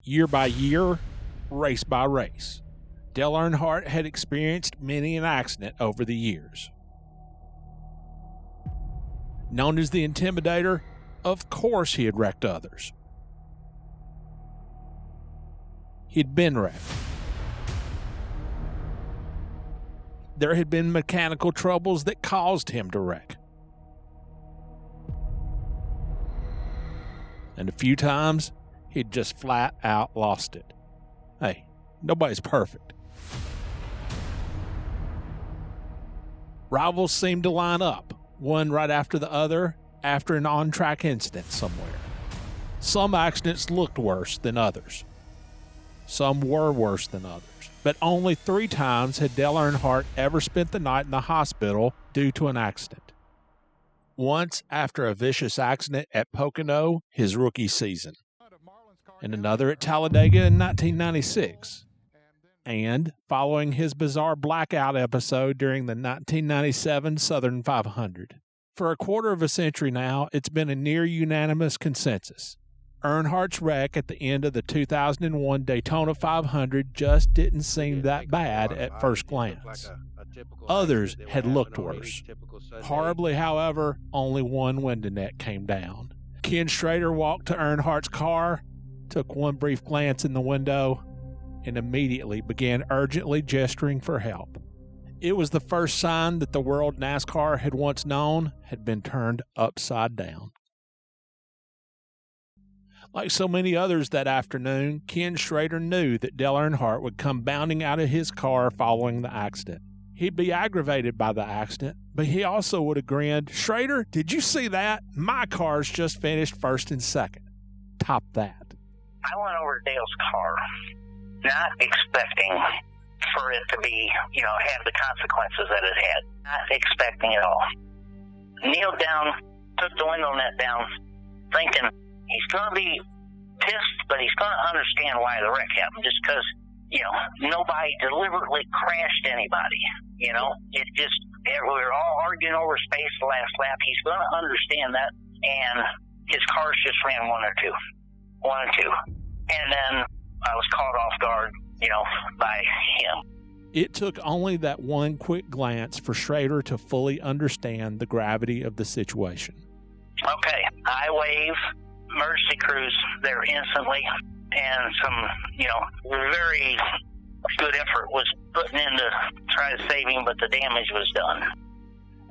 Year by year, race by race, Dale Earnhardt had experienced many an accident over the years. Known as the Intimidator, of course he had wrecked others. He'd been wrecked. There had been mechanical troubles that caused him to wreck. And a few times, he'd just flat out lost it. Hey, nobody's perfect. Rivals seemed to line up, one right after the other, after an on-track incident somewhere. Some accidents looked worse than others. Some were worse than others. But only 3 times had Dale Earnhardt ever spent the night in the hospital due to an accident. Once after a vicious accident at Pocono his rookie season, and another at Talladega in 1996, and following his bizarre blackout episode during the 1997 Southern 500. For a quarter of a century now, it's been a near unanimous consensus. Earnhardt's wreck at the end of the 2001 Daytona 500 just didn't seem that bad at first glance. Others had looked worse. Horribly, however, only one window net came down. Ken Schrader walked to Earnhardt's car, took one brief glance in the window, and immediately began urgently gesturing for help. It was the first sign that the world NASCAR had once known had been turned upside down. Like so many others that afternoon, Ken Schrader knew that Dale Earnhardt would come bounding out of his car following the accident. He'd be aggravated by the accident, but he also would have grinned, "Schrader, did you see that? My car's just finished first and second. Top that." I went over to Dale's car, not expecting for it to be, have the consequences that it had. Not expecting at all. Kneeled down, took the window net down, thinking he's going to be pissed, but he's going to understand why the wreck happened, just because, nobody deliberately crashed anybody. It just, we were all arguing over space the last lap. He's going to understand that, and his cars just ran one or two. And then I was caught off guard, by him. It took only that one quick glance for Schrader to fully understand the gravity of the situation. Okay, I wave, emergency crews there instantly, and some, very good effort was put in to try to save him, but the damage was done.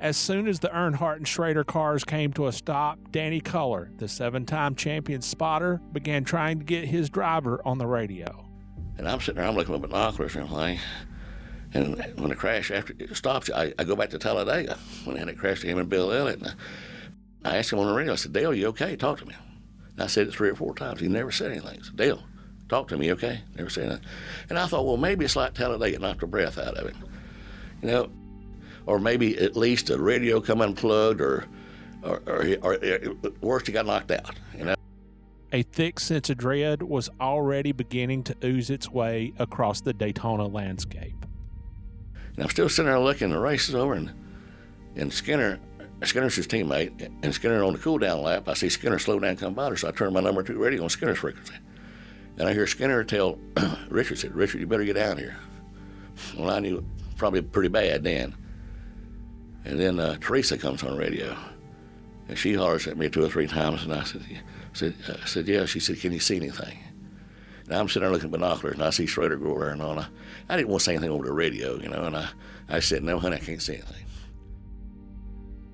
As soon as the Earnhardt and Schrader cars came to a stop, Danny Culler, the 7-time champion spotter, began trying to get his driver on the radio. And I'm sitting there, I'm looking at binoculars and everything. And when the crash, after it stops, I go back to Talladega when they had it crashed to him and Bill Elliott. And I asked him on the radio, I said, "Dale, you okay? Talk to me." And I said it 3 or 4 times. He never said anything. I said, "Dale, talk to me, okay?" Never said anything. And I thought, well, maybe it's like Talladega, knocked the breath out of him. Or maybe at least the radio come unplugged, or worse, he got knocked out. A thick sense of dread was already beginning to ooze its way across the Daytona landscape. And I'm still sitting there looking, the race is over, and Skinner's his teammate, and Skinner on the cool-down lap, I see Skinner slow down, come by her, so I turn my number 2 radio on Skinner's frequency. And I hear Skinner tell Richard, said, "Richard, you better get down here." Well, I knew probably pretty bad then. And then Teresa comes on the radio, and she hollers at me 2 or 3 times, and I said, "Yeah." She said, "Can you see anything?" And I'm sitting there looking at binoculars, and I see Schrader go over there and on. I didn't want to say anything over the radio, and I said, "No, honey, I can't see anything."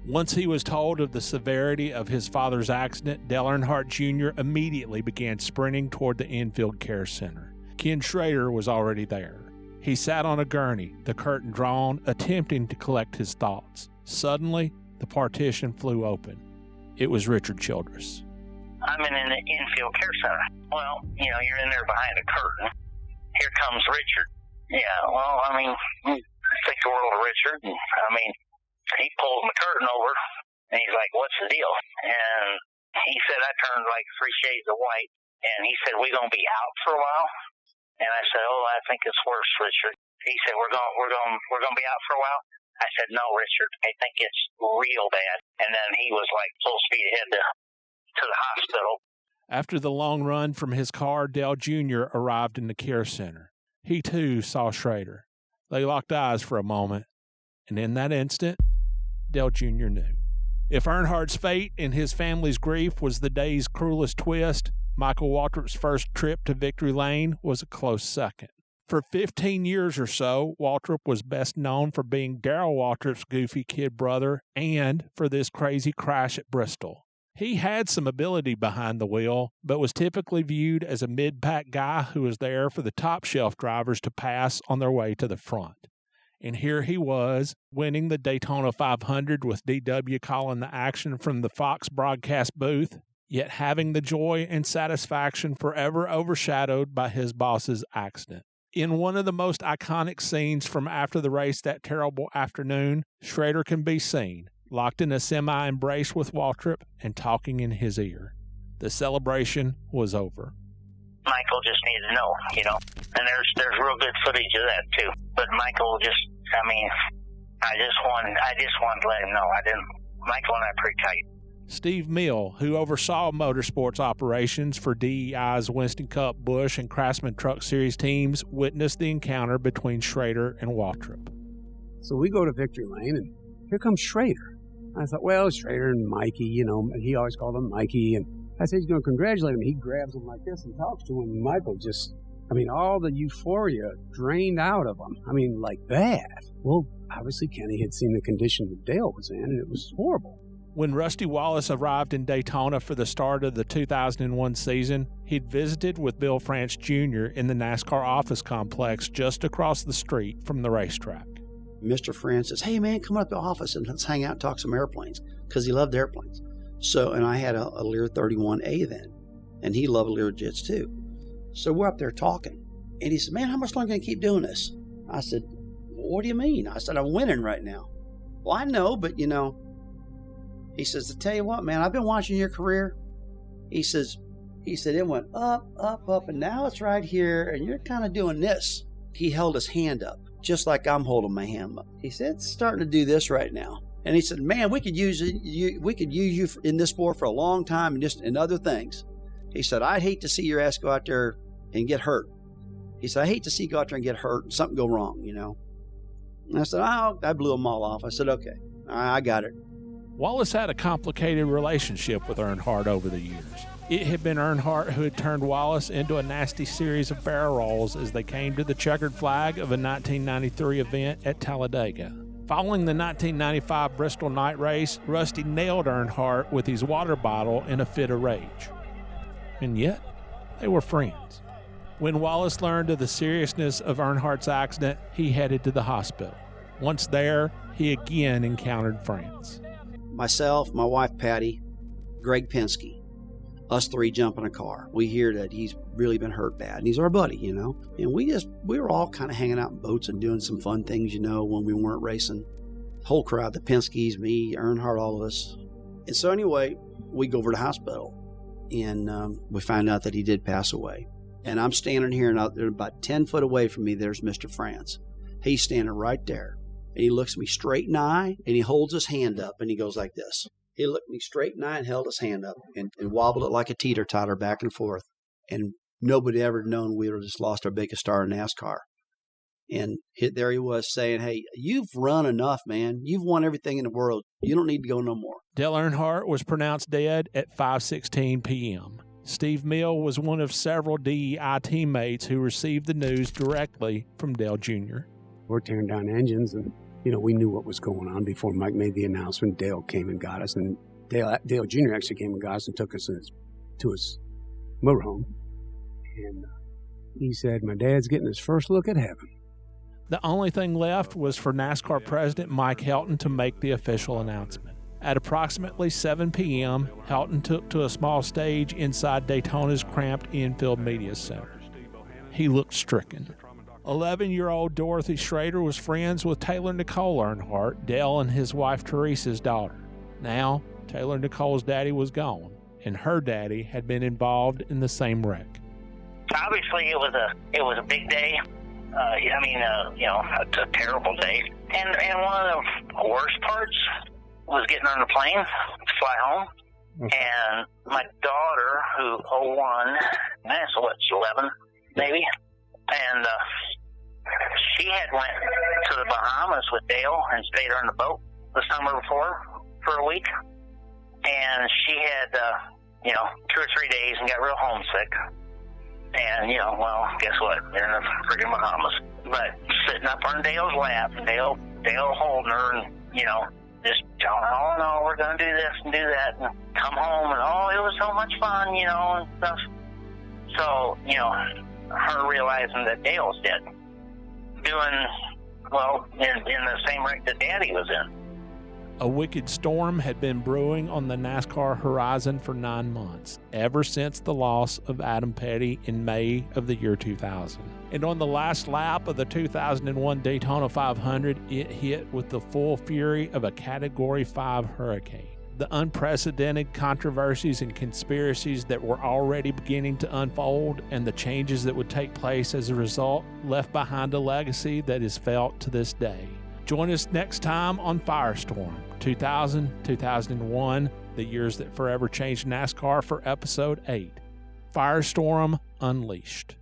Once he was told of the severity of his father's accident, Dale Earnhardt Jr. immediately began sprinting toward the infield care center. Ken Schrader was already there. He sat on a gurney, the curtain drawn, attempting to collect his thoughts. Suddenly, the partition flew open. It was Richard Childress. "I'm in an infield care center." "Well, you're in there behind a curtain. Here comes Richard." "Yeah, well, think the world of Richard. He pulls the curtain over, and he's like, 'What's the deal?' And he said, I turned like 3 shades of white, and he said, 'We gonna be out for a while?' And I said, 'Oh, I think it's worse, Richard.' He said, we're gonna be out for a while?' I said, 'No, Richard, I think it's real bad.' And then he was like full speed ahead to the hospital. After the long run from his car, Dale Jr. arrived in the care center. He, too, saw Schrader. They locked eyes for a moment, and in that instant, Dale Jr. knew. If Earnhardt's fate and his family's grief was the day's cruelest twist, Michael Waltrip's first trip to victory lane was a close second. For 15 years or so, Waltrip was best known for being Darrell Waltrip's goofy kid brother and for this crazy crash at Bristol. He had some ability behind the wheel, but was typically viewed as a mid-pack guy who was there for the top-shelf drivers to pass on their way to the front. And here he was, winning the Daytona 500 with DW calling the action from the Fox broadcast booth, yet having the joy and satisfaction forever overshadowed by his boss's accident. In one of the most iconic scenes from after the race that terrible afternoon, Schrader can be seen, locked in a semi-embrace with Waltrip and talking in his ear. The celebration was over. Michael just needed to know, and there's real good footage of that too. But Michael I just wanted to let him know. Michael and I are pretty tight. Steve Mill, who oversaw motorsports operations for DEI's Winston Cup, Busch, and Craftsman Truck Series teams, witnessed the encounter between Schrader and Waltrip. So we go to victory lane, and here comes Schrader. I thought, well, Schrader and Mikey, he always called him Mikey, and I said he's going to congratulate him. He grabs him like this and talks to him, and Michael just, all the euphoria drained out of him. Like that. Well, obviously Kenny had seen the condition that Dale was in, and it was horrible. When Rusty Wallace arrived in Daytona for the start of the 2001 season, he'd visited with Bill France Jr. in the NASCAR office complex just across the street from the racetrack. Mr. France says, hey, man, come up to the office and let's hang out and talk some airplanes, because he loved airplanes. So, and I had a Lear 31A then, and he loved Lear jets too. So we're up there talking, and he said, man, how much longer can I keep doing this? I said, what do you mean? I said, I'm winning right now. Well, I know, but he says, to tell you what, man, I've been watching your career. He said, it went up, up, up, and now it's right here, and you're kind of doing this. He held his hand up, just like I'm holding my hand up. He said, it's starting to do this right now. And he said, man, we could use you in this sport for a long time and other things. He said, I'd hate to see your ass go out there and get hurt. He said, I hate to see you go out there and get hurt and something go wrong, And I said, I blew them all off. I said, okay, I got it. Wallace had a complicated relationship with Earnhardt over the years. It had been Earnhardt who had turned Wallace into a nasty series of barrel rolls as they came to the checkered flag of a 1993 event at Talladega. Following the 1995 Bristol night race, Rusty nailed Earnhardt with his water bottle in a fit of rage. And yet, they were friends. When Wallace learned of the seriousness of Earnhardt's accident, he headed to the hospital. Once there, he again encountered France. Myself, my wife Patty, Greg Penske, us three jump in a car. We hear that he's really been hurt bad, and he's our buddy, And we were all kind of hanging out in boats and doing some fun things, when we weren't racing. The whole crowd, the Penskes, me, Earnhardt, all of us. And so anyway, we go over to the hospital, and we find out that he did pass away. And I'm standing here, and out there about 10 foot away from me, there's Mr. France. He's standing right there. And he looks me straight in the eye, and he holds his hand up, and he goes like this. He looked me straight in the eye and held his hand up and wobbled it like a teeter-totter back and forth. And nobody ever known we would have just lost our biggest star in NASCAR. And there he was saying, hey, you've run enough, man. You've won everything in the world. You don't need to go no more. Dale Earnhardt was pronounced dead at 5:16 p.m. Steve Mill was one of several DEI teammates who received the news directly from Dale Jr. We're tearing down engines, and we knew what was going on before Mike made the announcement. Dale came and got us, and Dale Jr. actually came and got us and took us to his motorhome. And he said, my dad's getting his first look at heaven. The only thing left was for NASCAR President Mike Helton to make the official announcement. At approximately 7 p.m., Helton took to a small stage inside Daytona's cramped infield media center. He looked stricken. 11-year-old Dorothy Schrader was friends with Taylor Nicole Earnhardt, Dale and his wife Teresa's daughter. Now, Taylor Nicole's daddy was gone, and her daddy had been involved in the same wreck. Obviously, it was a big day. A terrible day. And one of the worst parts was getting on the plane to fly home. And my daughter, who 01, that's what, 11, maybe, and she had went to the Bahamas with Dale and stayed on the boat the summer before for a week, and she had, 2 or 3 days and got real homesick. And, well, guess what? They're in the freaking Bahamas. But sitting up on Dale's lap, Dale holding her and, just telling her, oh, no, we're going to do this and do that and come home. And, oh, it was so much fun, and stuff. So, her realizing that Dale's dead. Doing, well, in the same wreck that Daddy was in. A wicked storm had been brewing on the NASCAR horizon for 9 months, ever since the loss of Adam Petty in May of the year 2000. And on the last lap of the 2001 Daytona 500, it hit with the full fury of a Category 5 hurricane. The unprecedented controversies and conspiracies that were already beginning to unfold and the changes that would take place as a result left behind a legacy that is felt to this day. Join us next time on Firestorm, 2000, 2001, the years that forever changed NASCAR, for Episode 8, Firestorm Unleashed.